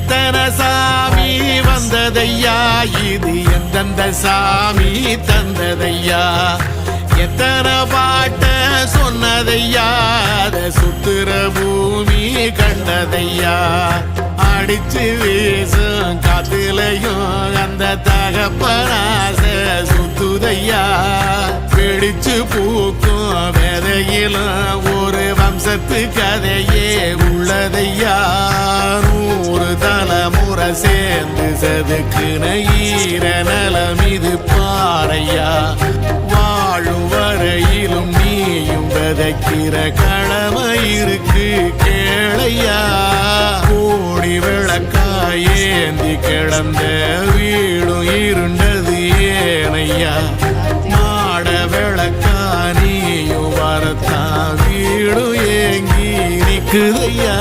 எத்தனை சாமி வந்ததையா இது எந்தெந்த சாமி தந்ததையா எத்தனை பாட்ட சொன்னதையா அத சுத்துற பூமி கண்டதையா அடிச்சு வீசும் காத்துலையும் அந்த தகப்பனாச சுத்துதையா பிடிச்சு பூக்கும் விதையிலும் ஒரு வம்சத்து கதையே உள்ளதையா 100 தலைமுறை சேர்ந்து சதுக்குன ஈர நலம் இது பாறையா வாழும் வரையிலும் நீயும் விதைக்கிற கடமை இருக்கு கேளையா கோடி விளக்காயேந்தி கிடந்த வீடும் இருண்டது ஏனையா மாட விளக்கா நீயும் வரத்தான் வீடும் ஏங்கி நிக்குதையா